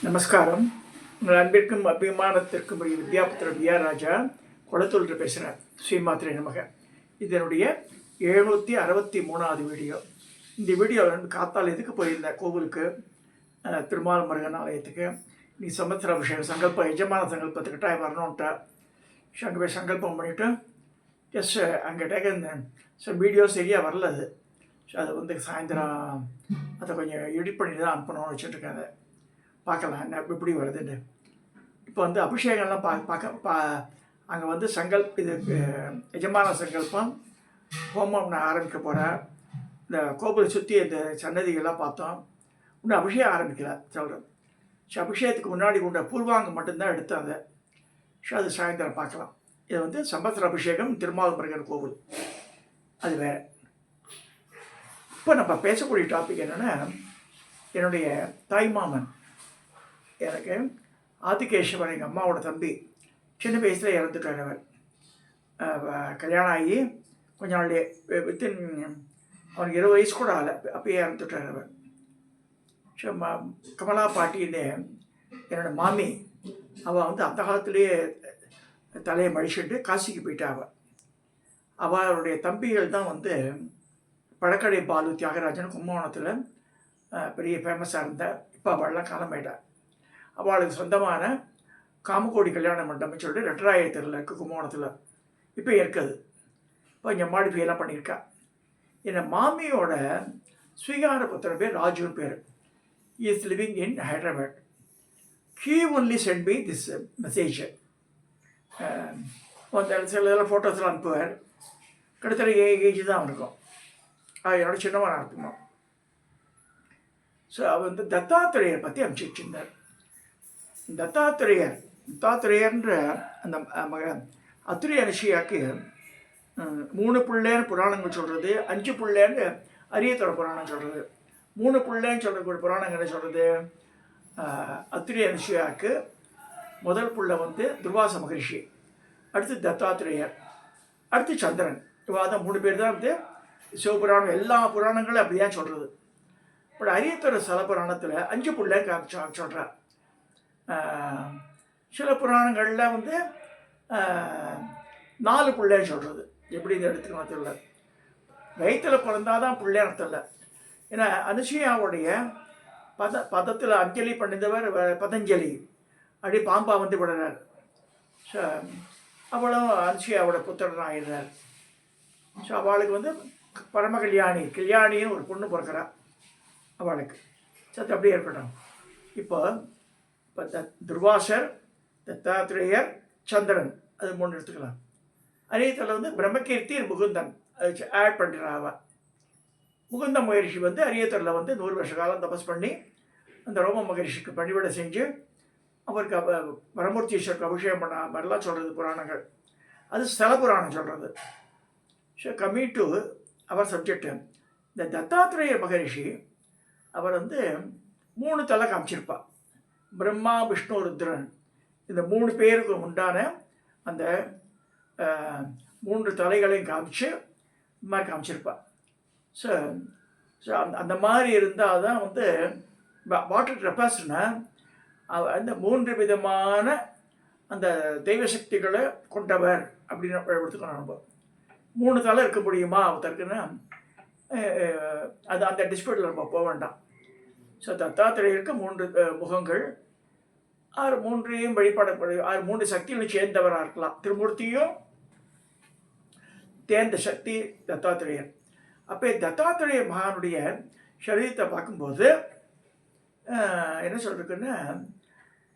நமஸ்காரம். உங்கள் அன்பிற்கும் அபிமானத்திற்கும் உரிய வித்யாபுத்திரன் விஆர் ராஜா குளத்தூர் பேசுகிறேன். ஸ்ரீமாத்திரை நமக. இதனுடைய 763வது வீடியோ. இந்த வீடியோவில் காத்தால் எதுக்கு போயிருந்தேன் கோவிலுக்கு, திருமால் முருகன் ஆலயத்துக்கு. நீ சம்பத்சர அபிஷேகம் சங்கல்பம் எஜமான சங்கல்பத்துக்கிட்ட வரணுன்ட்டா. அங்கே போய் சங்கல்பம் பண்ணிவிட்டு ஜஸ்ட் அங்கே டேக்கன் வீடியோ சரியாக வரல. அதை சாயந்தரம் அதை கொஞ்சம் எடிட் பண்ணி தான் அனுப்பணும்னு வச்சுட்ருக்கேன். அதை பார்க்கலாம் என்ன எப்படி வருதுன்னு. இப்போ அபிஷேகம்லாம் அங்கே இது எஜமான சங்கல்பம் ஹோமம் நான் ஆரம்பிக்க போகிறேன். இந்த கோபுரை சுற்றி இந்த சன்னதிகள்லாம் பார்த்தோம். இன்னும் அபிஷேகம் ஆரம்பிக்கல சொல்கிறேன். அபிஷேகத்துக்கு முன்னாடி கொண்ட பூர்வாங்கம் மட்டும்தான் எடுத்தாங்க. அது சாயந்தரம் பார்க்கலாம். இது சம்பத்சர அபிஷேகம் திருமால் முருகன் கோவில், அது வேறு. இப்போ நம்ம பேசக்கூடிய டாபிக் என்னென்னா, என்னுடைய தாய்மாமன் எனக்கு ஆதிகேசவன், எங்கள் அம்மாவோட தம்பி, சின்ன வயசில் இறந்துட்டார். அவர் கல்யாணம் ஆகி கொஞ்ச நாள்லேயே வித்தின் அவனுக்கு 20 வயசு கூட ஆகலை, அப்பயே இறந்துட்டார் அவர். கமலா பாட்டின்னு என்னோடய மாமி, அவள் அந்த காலத்துலேயே தலையை மழிச்சுட்டு காசிக்கு போயிட்டா. அவளுடைய தம்பிகள் தான் பழக்கடை பாலு தியாகராஜன் கும்பகோணத்தில் பெரிய ஃபேமஸாக இருந்தார். இப்போ அவள்லாம் காலமாயிட்டாள். அவளுக்கு சொந்தமான காமக்கோடி கல்யாண மண்டபம்னு சொல்லிட்டு ரெட்டராயத்தில் இருக்குது கும்பகோணத்தில். இப்போ இருக்குது. இப்போ இங்கே மாடிஃபைலாம் பண்ணியிருக்கா. என் மாமியோட ஸ்வீகார புத்திரன் பேர் ராஜுன்னு பேர். Is living in Hyderabad. He only sent me this message. சில இதெல்லாம் ஃபோட்டோஸ்லாம் அனுப்புவார். கிட்டத்தட்ட ஏஜ் தான் இருக்கும். என்னோட சின்னவன் அனுப்பணும். ஸோ அவர் தத்தாத்திரேயர் பற்றி அனுப்பிச்சு வச்சிருந்தார். தத்தாத்திரேயர்ன்ற அந்த அத்திரிய ரிஷியாக்கு 3 பிள்ளைன்னு புராணங்கள் சொல்கிறது, 5 பிள்ளைன்னு அரியத்தோட புராணம் சொல்கிறது. 3 பிள்ளைன்னு சொல்லக்கூடிய புராணங்கள் சொல்கிறது. அத்திரிய ரிஷியாவுக்கு முதல் பிள்ளை துர்வாச மகரிஷி, அடுத்து தத்தாத்திரேயர், அடுத்து சந்திரன். இவாதான் 3 பேர் தான் சிவபுராணம். எல்லா புராணங்களும் அப்படி தான் சொல்கிறது. பட் அரியத்தோட சல புராணத்தில் 5 பிள்ளை சொல்கிறார். சில புராணங்களில் 4 பிள்ளைன்னு சொல்கிறது. எப்படி இந்த இடத்துக்கு தெரியல. வயிற்றில் பிறந்தாதான் பிள்ளைன்னு தெரியல. ஏன்னா அனுசூயாவுடைய பதத்தில் அஞ்சலி பண்ணிந்தவர் பதஞ்சலி. அப்படி பாம்பா விடுறார். ஸோ அவளும் அனுசூயாவோட புத்திரன் ஆகிடுறார். ஸோ அவளுக்கு பரம கல்யாணின்னு ஒரு பொண்ணு பிறக்கிறார் அவளுக்கு. சத்து அப்படியே இருக்கட்டும். இப்போ துர்வாசர், தத்தாத்திரேயர், சந்திரன், அது 3 எடுத்துக்கலாம். அரியத்தில் பிரம்மகீர்த்தி, முகுந்தன் அது ஆட் பண்ணுறாவ. முகுந்த மகரிஷி அரியத்தூரில் 100 வருஷ காலம் தபஸ் பண்ணி அந்த ரோம மகரிஷிக்கு பணிவிட செஞ்சு அவருக்கு வரமூர்த்தீஸ்வருக்கு அபிஷேகம் பண்ண மாதிரிலாம் சொல்கிறது புராணங்கள். அது ஸ்தல புராணம் சொல்கிறது. So coming to our subject, இந்த தத்தாத்திரேய மகரிஷி அவர் 3 தலை காமிச்சிருப்பாள். பிரம்மா, விஷ்ணு, ருத்ரன், இந்த 3 பேருக்கு உண்டான அந்த 3 தலைகளையும் காமிச்சு இந்த மாதிரி காமிச்சிருப்பாள். ஸோ அந்த மாதிரி இருந்தால் தான் வாட்டர் ரெப்பாஸ்னா அந்த 3 விதமான அந்த தெய்வ சக்திகளை கொண்டவர் அப்படின்னு எடுத்துக்கணும். நம்ம 3 தலை இருக்க முடியுமா ஒருத்தருக்குன்னா அது அந்த டிஸ்பியூட்டில் நம்ம போக வேண்டாம். ஸோ தத்தாத்திரேயருக்கு 3 முகங்கள், 3ஐயும் வழிபாடக்கூடிய 3 சக்திகளும் சேர்ந்தவராக இருக்கலாம். திருமூர்த்தியும் தேர்ந்த சக்தி தத்தாத்திரேயர். அப்போ தத்தாத்திரேய மகானுடைய சரீரத்தை பார்க்கும்போது என்ன சொல்றதுக்குன்னா,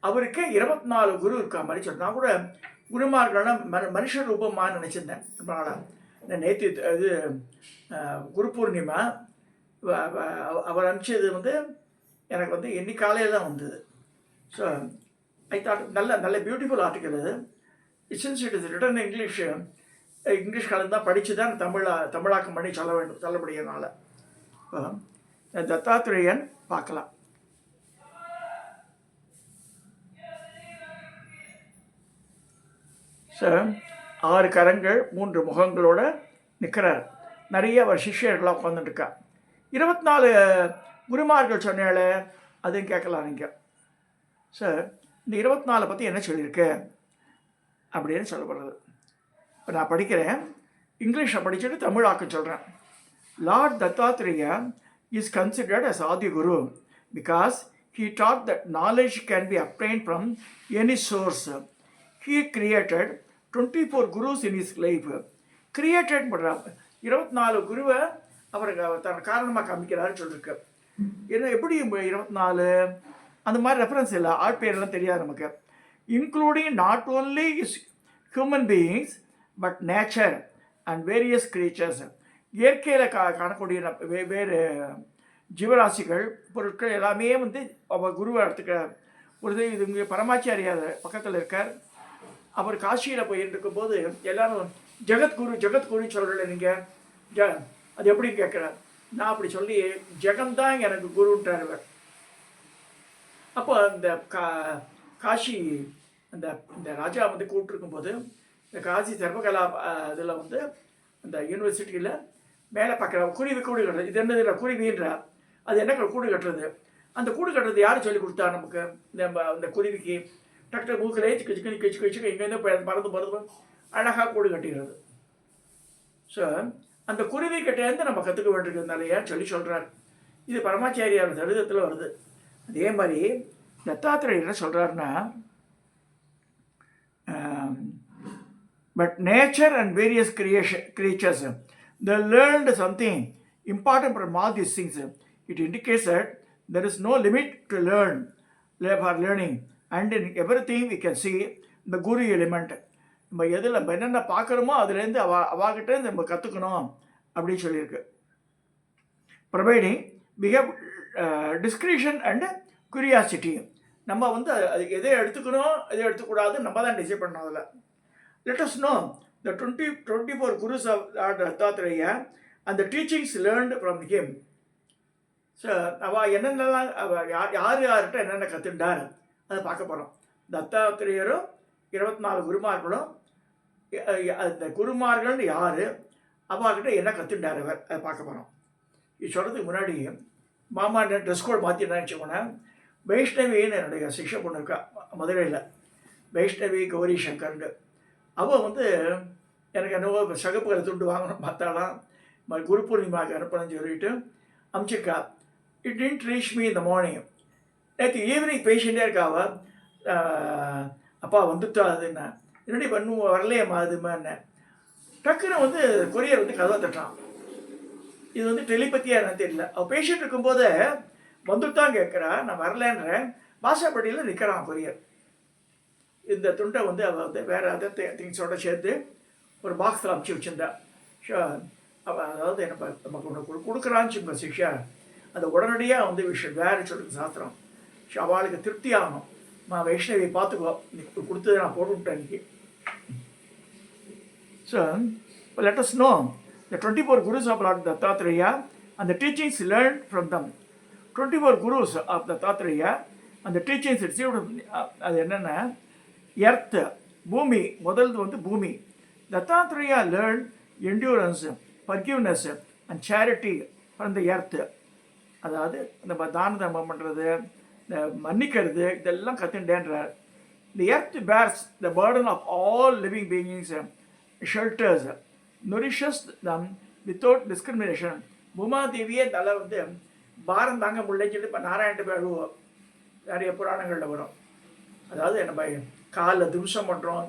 அவருக்கு 24 குரு இருக்கா மாதிரி சொல்கிறேன். நான் கூட குருமார்கள்லாம் மனுஷ ரூபமாக நினச்சிருந்தேன். நேற்று இது குரு பூர்ணிமா அவர் அனுப்பிச்சது எனக்கு இன்னைக்கு காலையில் தான் வந்தது. ஸோ ஐ தாட் நல்ல பியூட்டிஃபுல் ஆர்டிக்கல் அது. Since it is written English காலம் தான் படித்து தான் தமிழாக்கம் பண்ணி சொல்ல முடியறனால தத்தாத்திரேயன் பார்க்கலாம். ஸோ 6 கரங்கள் 3 முகங்களோட நிற்கிறார். நிறைய அவர் சிஷ்யர்களாக உட்காந்துட்டுருக்கா. 24 குருமார்கள் சொன்னால அதையும் கேட்கலாம் நீங்கள். சார் இந்த 24 பற்றி என்ன சொல்லியிருக்கு அப்படின்னு சொல்லப்படுறது. இப்போ நான் படிக்கிறேன், இங்கிலீஷில் படிச்சுட்டு தமிழாக்க சொல்கிறேன். Lord Dattatreya is considered as Adi Guru because he taught that knowledge can be obtained from any source. He created 24 gurus in his life. Created பண்ணுறாங்க 24 குருவை அவருக்கு தன் காரணமாக காமிக்கிறாருன்னு சொல்லியிருக்கு. என்ன எப்படி 24 அந்த மாதிரி ரெஃபரன்ஸ் இல்லை, ஆள் பேரெல்லாம் தெரியாது நமக்கு. Including not only human beings but nature and various creatures. இயற்கையில் காணக்கூடிய வெவ்வேறு ஜீவராசிகள் பொருட்கள் எல்லாமே வந்து அவர் குருவை எடுத்துக்கிறார். ஒரு இது இங்கே பரமாச்சாரியார் பக்கத்தில் இருக்கார். அவர் காசியில் போயிட்டு இருக்கும்போது எல்லாரும் ஜெகத்குரு சொல்கிறேன் நீங்கள் அது எப்படி கேட்குறார். நான் அப்படி சொல்லி ஜெகந்தான் எனக்கு குருன்றார் அவர். அப்போ அந்த காஷி அந்த இந்த ராஜா வந்து கூப்பிட்டுருக்கும்போது இந்த காசி சர்வகலா இதில் வந்து அந்த யூனிவர்சிட்டியில் மேலே பார்க்குற குருவி கூடு கட்டுறது. இது என்னது குருவின்றா, அது என்ன கூடு கட்டுறது. அந்த கூடு கட்டுறது யார் சொல்லி கொடுத்தா நமக்கு? இந்த குருவிக்கு டாக்டர் மூக்கிலே கிச்சு எங்கேருந்து மறந்து அழகாக கூடு கட்டிக்கிறது. ஸோ அந்த குருவி கிட்டேருந்து நம்ம கற்றுக்க வேண்டியிருக்கிறதுனாலையா சொல்லி சொல்கிறார். இது பரமாச்சாரியார் சரிதத்தில் வருது. அதே மாதிரி தத்தாத்திரேயர் என்ன சொல்கிறாருன்னா, but nature and various creatures they learned something important from all these things. It indicates that there is no limit to for learning, and in everything we can see the guru element. நம்ம எதில் நம்ம என்னென்ன பார்க்குறோமோ அதுலேருந்து அவாகிட்டேருந்து நம்ம கற்றுக்கணும் அப்படின்னு சொல்லியிருக்கு. Providing behave discretion and curiosity. நம்ம வந்து அது எதை எடுத்துக்கணும் எதை எடுத்துக்கூடாது நம்ம தான் டிசைட் பண்ணணும். அதில் let us know the 24 gurus of Lord Dattatreya and the teachings learned from him. So அவள் என்னென்னலாம் யார்கிட்ட என்னென்ன கற்றுண்டார் அதை பார்க்க போகிறோம். தத்தாத்திரேயரும் 24 குருமார்களும் அந்த குருமார்கள் யார், அவாக்கிட்ட என்ன கற்றுண்டார் அவர், அதை பார்க்க போகிறோம். இது சொல்கிறதுக்கு முன்னாடி மாமா ட்ரெஸ் கோட் மாற்றி என்ன நினச்சோன்னா, வைஷ்ணவின்னு என்னுடைய சிஷ்ய பொண்ணு இருக்கா மதுரையில், வைஷ்ணவி கௌரி சங்கர்னு. அவள் வந்து எனக்கு என்னவோ சகப்புகளை துண்டு வாங்கணும் பார்த்தாலாம், குரு பூர்ணிமாவுக்கு அனுப்பணும்னு சொல்லிட்டு அமிச்சிருக்கா. இட் டின்ட் ரீச் மீ இந்த மார்னிங். நேற்று ஈவினிங் பேஷண்ட்டே இருக்காவ, அப்பா வந்துட்டா அதுன்னா என்னடி பண்ணுவோம் வரலையம்மா அதுமா என்ன. டக்குன்னு வந்து கொரியர் வந்து கதவை தட்டான். இது வந்து டெலிபத்தியாக என்னன்னு தெரியல. அவள் பேஷண்ட் இருக்கும்போது வந்துட்டான் கேட்குறா, நான் வரலன்றேன். பாஷாப்பட்டியில் நிற்கிறான் கொரியர். இந்த துண்டை வந்து அவள் வந்து வேறு அதர் திங்ஸோடு சேர்த்து ஒரு பாக்ஸில் அமுச்சு வச்சுருந்தா. ஷோ அவள் அதாவது என்ன நமக்கு ஒன்று கொடுக்குறான்னு சொல்லுங்க சிக்ஷா, அதை உடனடியாக வந்து விஷயம் வேறு சொல்லுறது சாஸ்திரம். ஸோ அவளுக்கு திருப்தி ஆகணும். நான் வைஷ்ணவி பார்த்துக்கோ, நீ கொடுத்ததை நான் போட்டு விட்டேன் இன்னைக்கு. So let us know the 24 gurus of Lord Dattatreya and the teachings learned from them. 24 gurus of Dattatreya and the teachings received அது என்னென்னா, எர்த்து பூமி, முதல்து வந்து பூமி. Dattatreya learn endurance, forgiveness and charity from the earth. அதாவது இந்த தான தர்மம் பண்ணுறது, இந்த மன்னிக்கிறது, இதெல்லாம் கற்றுண்டேன்றார். The earth bears the burden of all living beings, shelters, nourishes them without discrimination. பூமாதேவியே தலை வந்து பாரம் தாங்க முடியலன்னு சொல்லி இப்போ நாராயணட்டு போய் அழுவோம், நிறைய புராணங்களில் வரும். அதாவது நம்ம காலில் தும்சம் பண்ணுறோம்,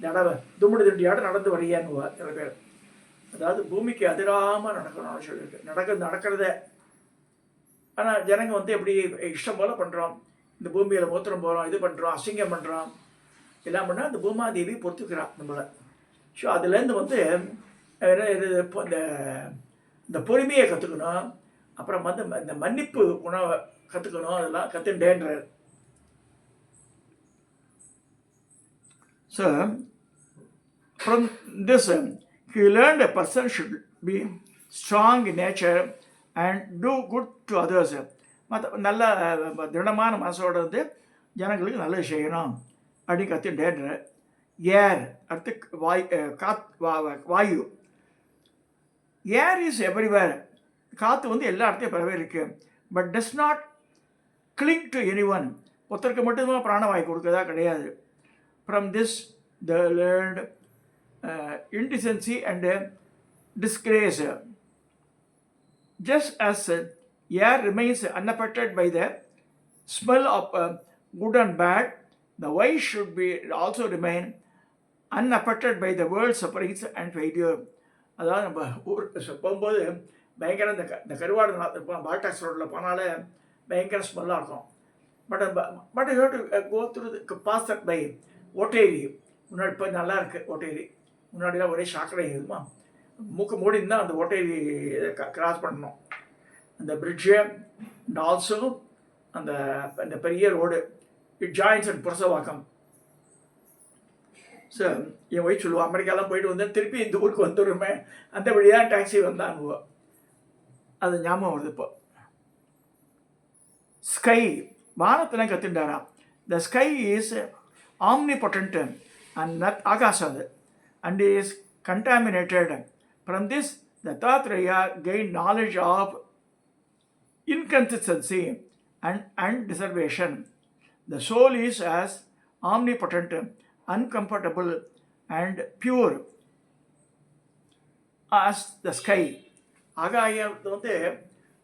தடவை தும்முடு திண்டியாடு நடந்து வரையான்னுவா சில பேர். அதாவது பூமிக்கு அதிராமல் நடக்கணும்னு சொல்லியிருக்கு. நடக்கிறத ஆனால் ஜனங்க வந்து எப்படி இஷ்டம் போல் பண்ணுறோம். இந்த பூமியில் மூத்திரம் போகிறோம், இது பண்ணுறோம், அசிங்கம் பண்ணுறோம், எல்லாம் பண்ணால் அந்த பூமாதேவி பொறுத்துக்கிறான் நம்மளை. ஸோ அதுலேருந்து வந்து இந்த பொறுமையை கற்றுக்கணும். அப்புறம் வந்து இந்த மன்னிப்பு உணவை கற்றுக்கணும். அதெல்லாம் கற்றுண்டேன்றார். So, from this, he learned a person should be strong in nature and do good to others. நல்ல திடமான மனசோடு வந்து ஜனங்களுக்கு நல்லது செய்யணும் அப்படின்னு கற்றுண்டேன்ற. ஏர் அடுத்து வாயு. Air is everywhere. காற்று வந்து எல்லா இடத்தையும் பரவே இருக்கு. But does not cling to any one. ஒருத்தருக்கு மட்டும்தான் பிராணவாயு கொடுக்கறதா கிடையாது. From this the learnt indecency and disgrace. Just as air remains unaffected by the smell of good and bad, the wise should be also remain unaffected by the world's sufferings and failure. அதாவது நம்ம ஊர் போகும்போது பயங்கர இந்த கருவாடு பால்டாக்ஸ் ரோட்டில் போனாலே பயங்கர ஸ்மெல்லாக இருக்கும். But you have to go through pass that by Otteri. முன்னாடி இப்போ நல்லா இருக்குது ஓட்டேரி. முன்னாடிலாம் ஒரே சாக்கடை இதுமா மூக்கு மூடின்னு தான் அந்த ஓட்டேரி கிராஸ் பண்ணணும். அந்த பிரிட்ஜு அண்ட் ஆல்சோ அந்த பெரிய road it joins and Purasawalkam. So என் ஒய்ஃப் சொல்லுவோம், அமெரிக்காலாம் போயிட்டு வந்தேன் திருப்பி இந்த ஊருக்கு வந்துடுமே, அந்த வழியாக டாக்ஸி வந்தாங்க. அது ஞாபகம் வருது இப்போ. ஸ்கை வானத்தில் கற்றுண்டாராம். The sky is omnipotent and ஆகாஷம் அது and is contaminated. From this, Dattatreya gained knowledge of inconsistency and deservation. The soul is as omnipotent, uncomfortable, and pure as the sky. ஆகாயத்தை வந்து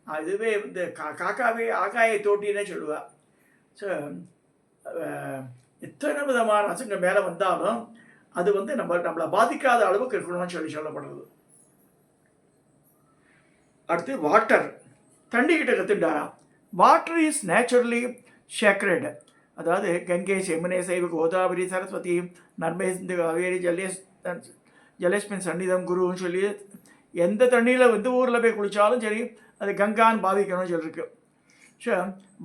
அதுவே இந்த காக்காவே ஆகாய தோட்டினே சொல்லுவா. ஸோ எத்தனை விதமான அசங்க மேலே வந்தாலும் அது வந்து நம்மளை பாதிக்காத அளவுக்கு இருக்கணும்னு சொல்லப்படுறது. அடுத்து வாட்டர், தண்ணி கிட்ட கற்றுண்டாராம். Water is naturally sacred. அதாவது கங்கை, யமுனை, சைவ, கோதாவரி, சரஸ்வதி, நர்மதை, சிந்து, காவேரி, ஜலேஸ்மின் சன்னிதம் குருன்னு சொல்லி எந்த தண்ணியில் வந்து ஊரில் போய் குளித்தாலும் சரி அது கங்கான்னு பாவிக்கணும்னு சொல்லியிருக்கு. So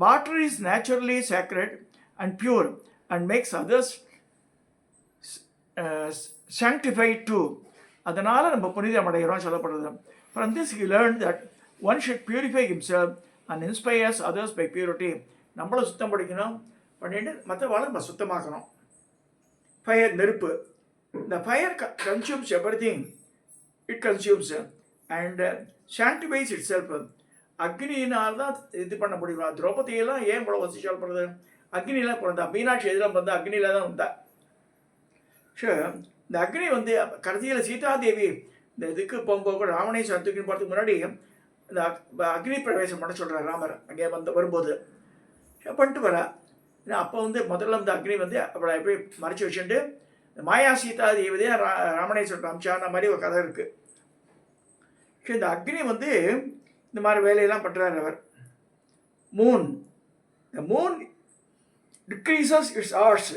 water is naturally sacred and pure and makes others sanctified too. அதனால் நம்ம புனிதம் அடைகிறோம் சொல்லப்படுறது. From this he learned that one should purify himself and inspires others by purity. நம்மளை சுத்தம் படிக்கணும் பண்ணிட்டு மற்றவாளை நம்ம சுத்தமாக்கணும். ஃபயர், நெருப்பு. The fire consumes everything it consumes and sanctifies itself. அக்னியினால் தான் இது பண்ண முடியும். திரௌபதியெல்லாம் ஏன் இவ்வளோ வசி சொல்லப்படுறது? அக்னியில் பிறந்தா. மீனாட்சி எதில் வந்தா? அக்னியில் தான் வந்தா. ஸோ இந்த அக்னி வந்து கடைசியில் சீதாதேவி இந்த இதுக்கு போகும்போது ராவணை சத்துக்குன்னு போகிறதுக்கு முன்னாடி இந்த அக்னி பிரவேசம் பண்ண சொல்கிறார் ராமர். அங்கே வரும்போது பண்ணிட்டு வரா. அப்போ வந்து முதல்ல இந்த அக்னி வந்து அவளை எப்படி மறைச்சி வச்சுட்டு மாயா சீதாதேவி தான் ராமணேஸ்வரன் அம்சான மாதிரி ஒரு கதை இருக்குது. ஸோ இந்த அக்னி வந்து இந்த மாதிரி வேலையெல்லாம் பண்ணுறார் அவர். Moon, the moon decreases its hours,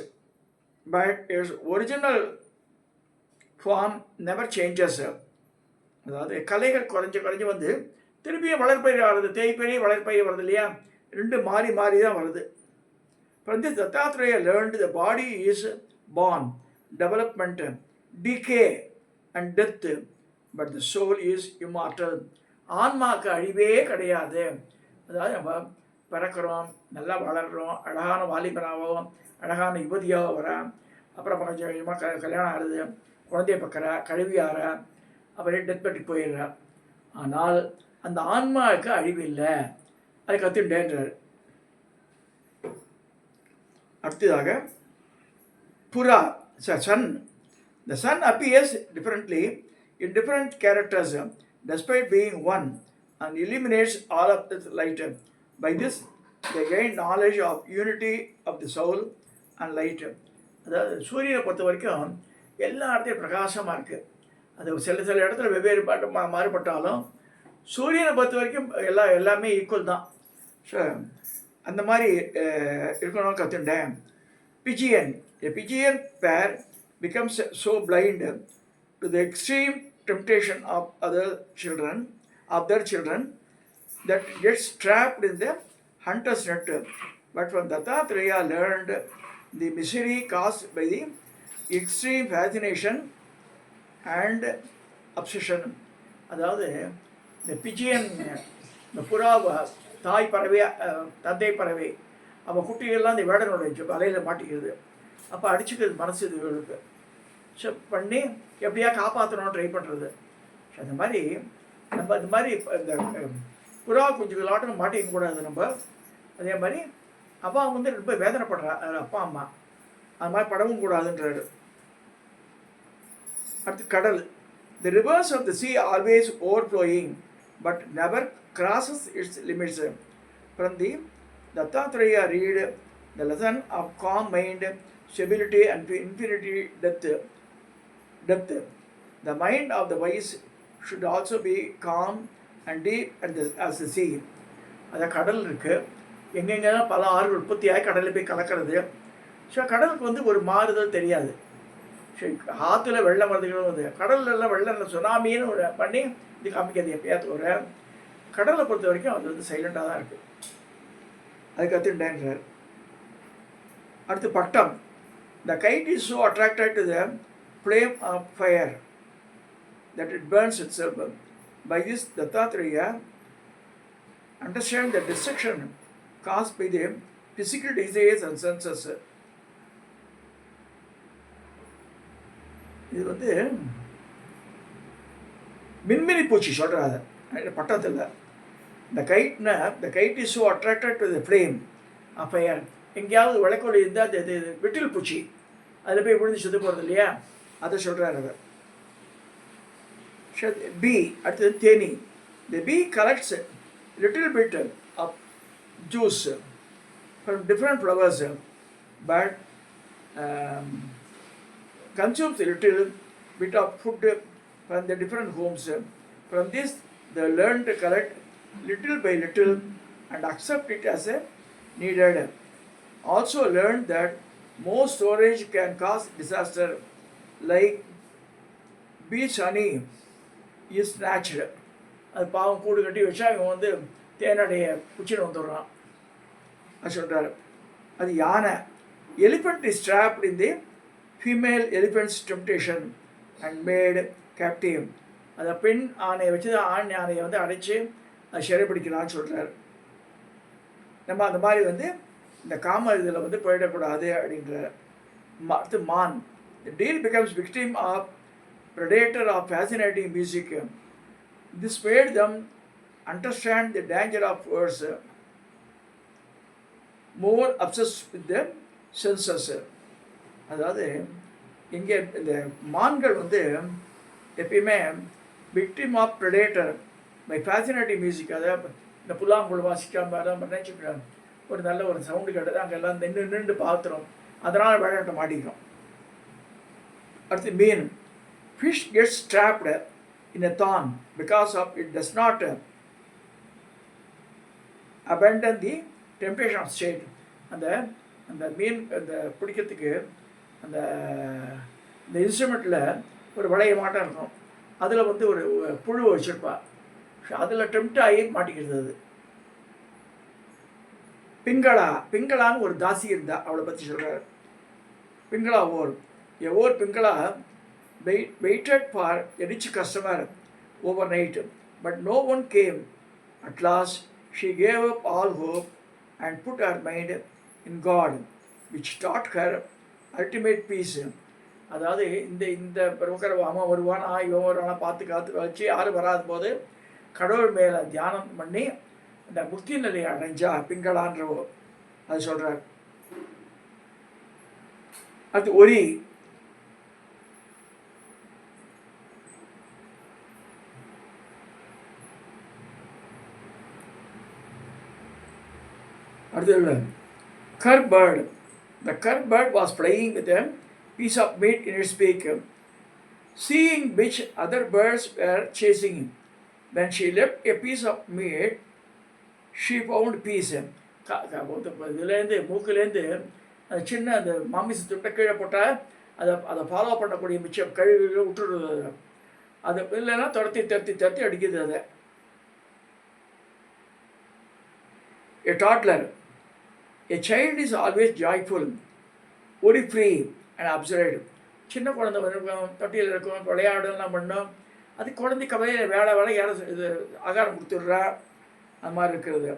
but its original form never changes. அதாவது கலைகள் குறைஞ்சி வந்து திருப்பியும் வளர்ப்பயிர் வருது. தேய்ப்பயிர் வளர்ப்பயிர் வருது இல்லையா? ரெண்டு மாறி தான் வருது. From this Dattatreya learned the body is born, development, decay and death, but the soul is immortal. ஆன்மாவுக்கு அழிவே கிடையாது. அதாவது நம்ம பிறக்கிறோம், நல்லா வளர்கிறோம், அழகான வாலிபனாகவும் அழகான யுவதியாக வரா, அப்புறம் கொஞ்சம் கொஞ்சமாக கல்யாணம் ஆகுது, குழந்தைய பக்கிறா, கழுவியாரா, அப்புறம் டெத் பெட்டி போயிடுறா. ஆனால் அந்த ஆன்மாவுக்கு அழிவு இல்லை. அதை கற்றுட்டேன்றார். அடுத்ததாக புறா, Sun. The sun appears differently in different characters despite being one and illuminates all of the light. By this they gain knowledge of unity of the soul and light. அதாவது சூரியனை பொறுத்த வரைக்கும் எல்லா இடத்தையும் பிரகாசமாக இருக்குது. அது சில இடத்துல வெவ்வேறு மாறுபட்டாலும் சூரியனை பொறுத்த வரைக்கும் எல்லாமே ஈக்குவல் தான். ஸோ அந்த மாதிரி இருக்கணும்னு கற்றுட்டேன். Pigeon, a pigeon pair becomes so blind to the extreme temptation of their children that gets trapped in the hunter's net. But when Dattatreya learned the misery caused by the extreme fascination and obsession. அதாவது இந்த pigeon, இந்த புறா தாய் பறவை, தந்தை பறவை, அவள் குட்டிகள்லாம் இந்த வேடனுடைய வலையில் மாட்டிக்கிறது. அப்போ அடிச்சுக்கிறது மனசு இதுகளுக்கு. ஸோ பண்ணி எப்படியா காப்பாற்றணும்னு ட்ரை பண்ணுறது. ஸோ அந்த மாதிரி நம்ம இந்த மாதிரி இந்த புறா குஞ்சுகளாட்டம் மாட்டிக்க கூடாது நம்ம. அதே மாதிரி அப்பா வந்து ரொம்ப வேதனைப்படுறா அப்பா அம்மா, அது மாதிரி படவும் கூடாதுன்றாரு. அடுத்து கடல். The rivers of the sea always overflowing but never crosses its limits. From the Dattatreya read the lesson of calm mind, stability and infinity depth. The mind of the wise should also be calm and deep as the sea. அந்த கடல் இருக்குது, எங்கெங்கெல்லாம் பல ஆறுகள் உற்பத்தியாகி கடலில் போய் கலக்கிறது. So கடலுக்கு வந்து ஒரு மாறுதல் தெரியாது. சரி, ஆற்றுல வெள்ளம் வருதுகளும் வருது, கடல்லாம் வெள்ளம் சுனாமின்னு ஒரு பண்ணி இது காமிக்கிறது எப்பயாவது ஒரு. கடலை பொறுத்த வரைக்கும் அது வந்து சைலண்டாக தான் இருக்குது. அது கற்றுட்டேன்றார். அடுத்து பட்டம். The kite is so attracted to the flame of fire that it burns itself. By this, Dattatreya understands the destruction caused by the physical desires and senses. இது வந்து மின்மினி பூச்சி சொல்கிறாங்க பட்டத்தில். இந்த கைட்னா the kite is so attracted to the flame of fire. எங்கேயாவது விளக்கொலி இருந்தால் அது விட்டில் பூச்சி அதில் போய் விழுந்து சுத்த போகிறது இல்லையா, அதை சொல்கிறார் அவர். பி. அடுத்தது தேனி. The bee collects little bit of juice from different flowers but consumes a little bit of food from the different homes. From this, they learn to collect little by little and accept it as a needed. Also learn that more storage can cause disaster, like bees honey is natural. அது பாவம் கூடு கட்டி வச்சா இவன் வந்து தேனடைய குச்சின்னு வந்துடுறான், அது சொல்கிறார். அது யானை. Elephant is trapped in the female elephant's temptation and made captive. அதை பெண் ஆணையை வச்சு ஆண் யானையை வந்து அடைச்சி அது சிறைப்பிடிக்கலான்னு சொல்கிறார். நம்ம அந்த மாதிரி வந்து இந்த காம இதில் வந்து போயிடக்கூடாது அப்படின்றார். அடுத்து மான். The deer becomes victim of predator of fascinating music. This made them understand the danger of words, more obsessed with the senses. அதாவது இங்கே இந்த மான்கள் வந்து எப்பயுமே victim of predator by fascinating music. அதாவது இந்த புல்லாங்குழல் வாசிக்காம தான் நினச்சிக்கிறாங்க, ஒரு நல்ல ஒரு சவுண்டு கேட்டது அங்கே எல்லாம் நின்று பார்த்துரும், அதனால் விளையாட்ட மாட்டிக்கிறோம். அடுத்து மீன். Fish gets trapped in a தான் because of it does not abandon the temperature of state. அந்த மீன் அந்த பிடிக்கிறதுக்கு அந்த இன்ஸ்ட்ருமெண்ட்டில் ஒரு வளைய மாட்டம் இருக்கும், அதில் வந்து ஒரு புழு வச்சுருப்பா, அதில் டெம்ப்ட் ஆகி மாட்டிக்கிறது. அது பிங்களான்னு ஒரு தாசி இருந்தா, அவளை பற்றி சொல்கிறார். பிங்களா ஓர் Pingala waited for a rich customer overnight, but no one came. At last, she gave up all hope and put her mind in God, which taught her ultimate peace. அதாவது இந்த புரோக்கர் அவன் வருவான், இவன் வருவானா பார்த்து காத்து வச்சு யாரும் வராத போது கடவுள் மேலே தியானம் பண்ணி இந்த முக்தி நிலையை அடைஞ்சா பிங்களான்றவோ, அது சொல்கிறார். அது ஒரி. அடுத்தது curve bird. The curve bird was flying with a piece of meat in its beak, seeing which other birds were chasing him. When she left a piece of meat, she found peace. இதுலேருந்து மூக்குலேருந்து அந்த சின்ன அந்த மாமிச துட்டை கீழே போட்டால் அதை follow பண்ணக்கூடிய மிச்சம் கழுவி விட்டுடுறது. அது இல்லைன்னா துரத்தி அடிக்குது. அதை a toddler. A child is always joyful, worry free and absurd. சின்ன குழந்தை இருக்கும், தொட்டியில் இருக்கும், விளையாடலாம் பண்ணும், அது குழந்தை கதையில் வேலை யாரும் இது ஆகாரம் கொடுத்துட்றா, அந்த மாதிரி இருக்கிறது.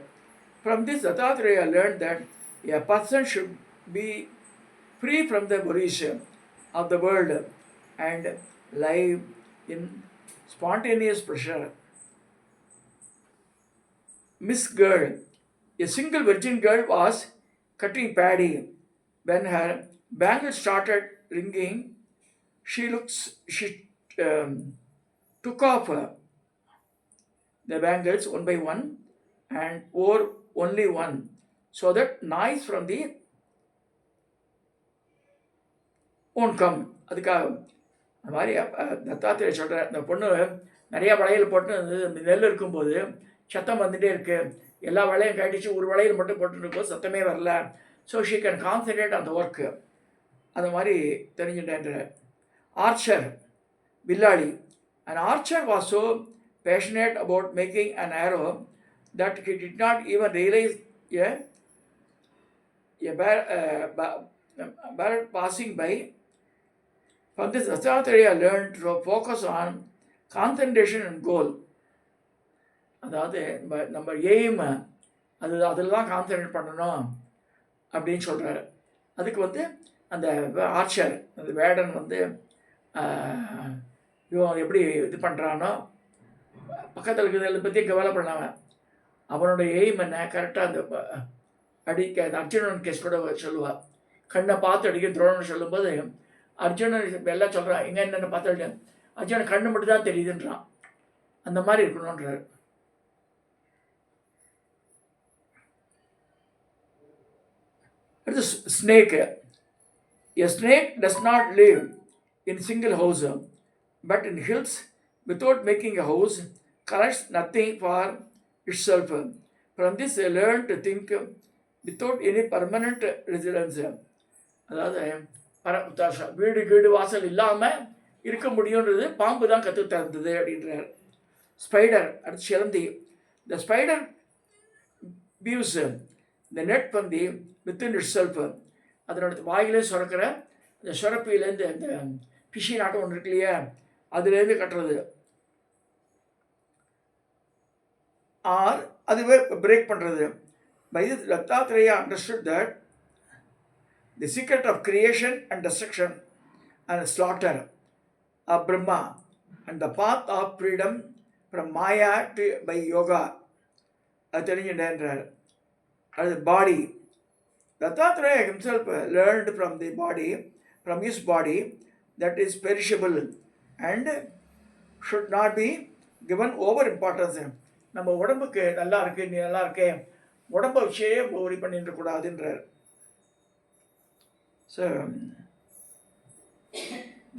From this, Dattatreya learned that a person should be free from the worries of the world and live in spontaneous pleasure. Miss Girl. A single virgin girl was cutting paddy. When her bangles started ringing, she took off the bangles one by one and wore only one, so that noise from the won't come. அதுக்காக அந்த மாதிரி தத்தாத்திரேய சொல்கிற அந்த பொண்ணு நிறையா வளையல் போட்டு நெல் இருக்கும்போது சத்தம் வந்துகிட்டே இருக்கு, எல்லா வளையும் கட்டிச்சு, ஒரு வளையல் மட்டும் போட்டுருக்கும்போது சத்தமே வரல. ஸோ ஷீ கேன் கான்சன்ட்ரேட் அந்த ஒர்க்கு. அந்த மாதிரி தெரிஞ்சுட்டேன்ற. Archer, வில்லாளி. An archer was so passionate about making an arrow that he did not even realize a bird passing by. From this, Dattatreya learned to focus on concentration and goal. அதாவது நம்ம aim அதில் தான் concentrate பண்ணணும் அப்படின்னு சொல்கிறாரு. அதுக்கு அந்த Archer, அந்த வேடன் இவன் எப்படி இது பண்ணுறானோ, பக்கத்தில் இருக்கிறத பற்றி கவலை பண்ணாமல் அவனோட எய்ம் என்ன கரெக்டாக அந்த அடிக்க அந்த அர்ஜுனன் கேஸ் கூட சொல்லுவாள். கண்ணை பார்த்து அடிக்க துரோணன் சொல்லும்போது அர்ஜுனன் எல்லாம் சொல்கிறான், எங்கே என்னென்ன பார்த்து அடிக்க, அர்ஜுனன் கண்ணு மட்டும் தான் தெரியுதுன்றான். அந்த மாதிரி இருக்கணுன்றார். அடுத்து snake. A snake does not live in single house, but in hills without making a house, collects nothing for itself. From this I learned to think without any permanent residence. அதாவது வீடு வாசல் இல்லாமல் இருக்க முடியுன்றது பாம்பு தான் கற்று தந்தது அப்படின்றார். ஸ்பைடர், அடுத்து சிலந்தி. The spider views the net from the within itself. அதனோட வாயிலே சுரக்கிற இந்த சுரப்பிலேருந்து அந்த ஃபிஷிங் ஆட்டம் ஒன்று இருக்கு இல்லையா, அதுலேருந்து கட்டுறது. ஆர் அதுவே பிரேக் பண்ணுறது. By this, Dattatreya understood that the secret of creation and destruction and slaughter of Brahma and the path of freedom from Maya to by yoga. அது தெரிஞ்சுட்டேன்றார். அது பாடி. Dattatreya himself learned from his body that is perishable and should not be given over importance. நம்ம உடம்புக்கு நல்லா இருக்கு, நீ நல்லா இருக்கே, உடம்பை வச்சே ஒரி பண்ணிட்டு கூடாதுன்றார். So,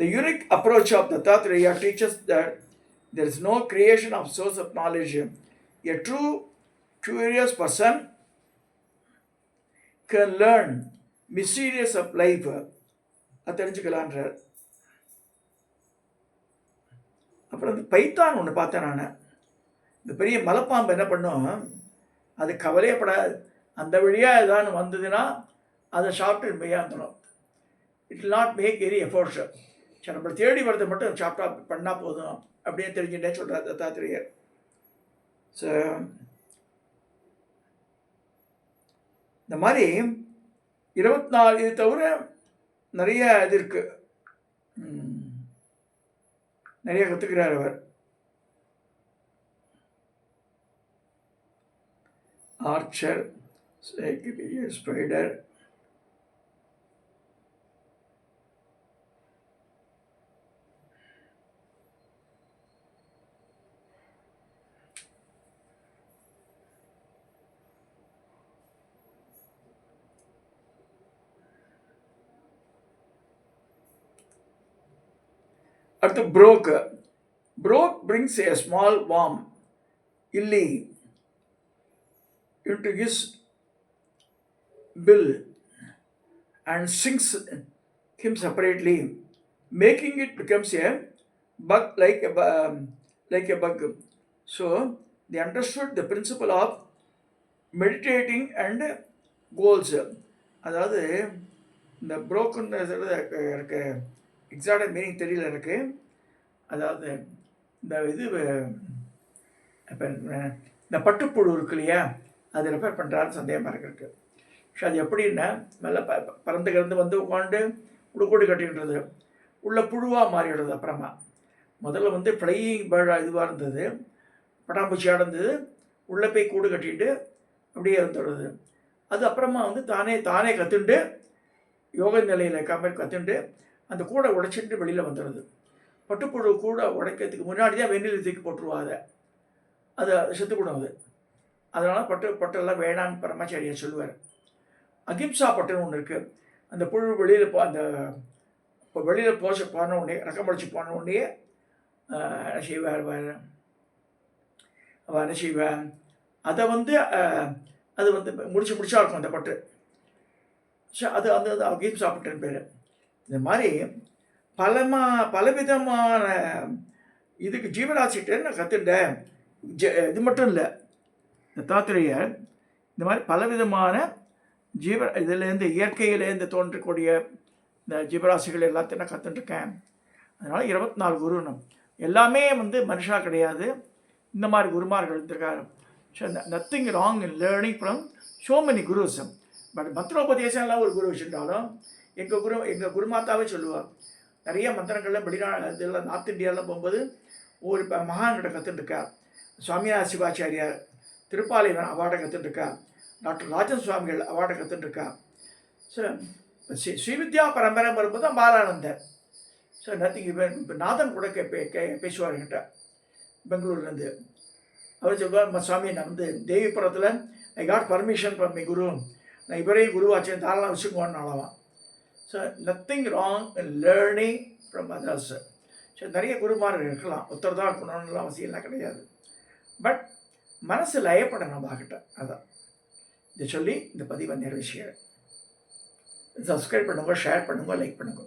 the unique approach of Dattatreya teaches that there is no creation of source of knowledge. A true curious person can learn mysterious of life. அது தெரிஞ்சுக்கலான்றார். அப்புறம் இந்த பைத்தான் ஒன்று பார்த்தேன் நான். இந்த பெரிய மலைப்பாம்பு என்ன பண்ணும், அது கவலையப்படாது. அந்த வழியாக ஏதாவது வந்ததுன்னா அதை சாப்பிட்டு மெய்யாந்துடும். It will not make any efforts. சரி, நம்மளை தேடி வரதை மட்டும் சாப்பிட்டா பண்ணால் போதும் அப்படின்னு தெரிஞ்சுட்டே சொல்கிறார் தத்தாத்திரேயர். ஸோ இந்த மாதிரி 24 இது தவிர நிறைய இது இருக்குது, நிறைய கற்றுக்கிறார் அவர். ஆர்ச்சர், ஸ்பைடர், அடுத்து broke. Broke brings a small worm, illy, into his bill and sinks him separately, making it becomes a bug like a bug. So they understood the principle of meditating and goals. அதாவது இந்த broken எனக்கு எக்ஸாக்டாக meaning தெரியல எனக்கு. அதாவது இந்த இது இப்போ இந்த பட்டுப்புழு இருக்கு இல்லையா, அது ரெஃபர் பண்ணுறாருன்னு சந்தேகமாக இருக்கு. ஸோ அது எப்படின்னா நல்லா பறந்து கிடந்து உட்காந்து கூடு கட்டின்றது உள்ள புழுவாக மாறிடுறது. அப்புறமா முதல்ல ஃப்ளையிங் பேர்டாக இதுவாக இருந்தது, பட்டாம்பூச்சியாக இருந்தது, உள்ளே போய் கூடு கட்டிட்டு அப்படியே வந்துடுறது. அது அப்புறமா வந்து தானே தானே கற்றுண்டு யோக நிலையில் இருக்க மாதிரி கற்றுண்டு அந்த கூடை உடைச்சிட்டு வெளியில் வந்துடுது. பட்டுப்புழு கூட உடைக்கிறதுக்கு முன்னாடி தான் வெந்நிலை தூக்கி போட்டுருவாங்க. அது செத்துக்கூடும் அது. அதனால் பட்டெல்லாம் வேணான்னு பரமாச்சாரியார் சொல்லுவார். அகிம்சா பட்டுன்னு ஒன்று இருக்குது. அந்த புழு வெளியில் அந்த இப்போ வெளியில் போன உடனே ரக்கம் படித்து போன உடனே செய்வார் என்ன செய்வேன் அதை வந்து அது வந்து முடிச்சா இருக்கும் அந்த பட்டு. ஸோ அது அந்த அகிம்சா பட்டுன்னு பேர். இந்த மாதிரி பலவிதமான இதுக்கு ஜீவராசிகிட்ட நான் கற்றுட்டேன். இது மட்டும் இல்லை, இந்த தாத்திரையர் இந்த மாதிரி பலவிதமான இதுலேருந்து இயற்கையிலேருந்து தோன்றக்கூடிய இந்த ஜீவராசிகள் எல்லாத்தையும் நான் கற்றுட்டுருக்கேன். அதனால் 24 குரு எல்லாமே வந்து மனுஷா கிடையாது, இந்த மாதிரி குருமார்கள் இருந்திருக்காரு. So nothing wrong in learning from so many gurus. But மந்திரோபதேசம்லாம் ஒரு குரு வச்சுருந்தாலும் எங்கள் குருமாத்தாவே சொல்லுவார், நிறைய மந்திரங்கள்லாம் இதெல்லாம் நார்த் இந்தியாவில் போகும்போது ஒரு மகான்கிட்ட கற்றுட்டுருக்கா. சுவாமிநாத சிவாச்சாரியார் திருப்பாலைவன் அவார்டை கற்றுட்டுருக்கா. டாக்டர் ராஜன் சுவாமிகள் அவார்டை கற்றுட்டுருக்கா. ஸோ ஸ்ரீவித்யா பரம்பரை வரும்போது தான் பாலானந்தர். ஸோ நத்திங் இப்போ நாதன் கூட பேசுவார் என்கிட்ட பெங்களூர்லேருந்து. அவர் சொல்வார், சுவாமி நான் வந்து தேவிபுரத்தில் I got permission from my guru, நான் இவரையும் குருவாச்சேன் தாராளம் வச்சுக்குவோன்னு. So nothing wrong in learning from others. So நிறைய குருமார்கள் இருக்கலாம், ஒருத்தர் தான் இருக்கணும்னு அவசியம்லாம் கிடையாது. பட் மனசு லயப்படணும் நம்மகிட்ட. அதான் இதை சொல்லி இந்த பதிவை நிறைவேற்றுகிறேன். சப்ஸ்கிரைப் பண்ணுங்க, ஷேர் பண்ணுங்க, லைக் பண்ணுங்க.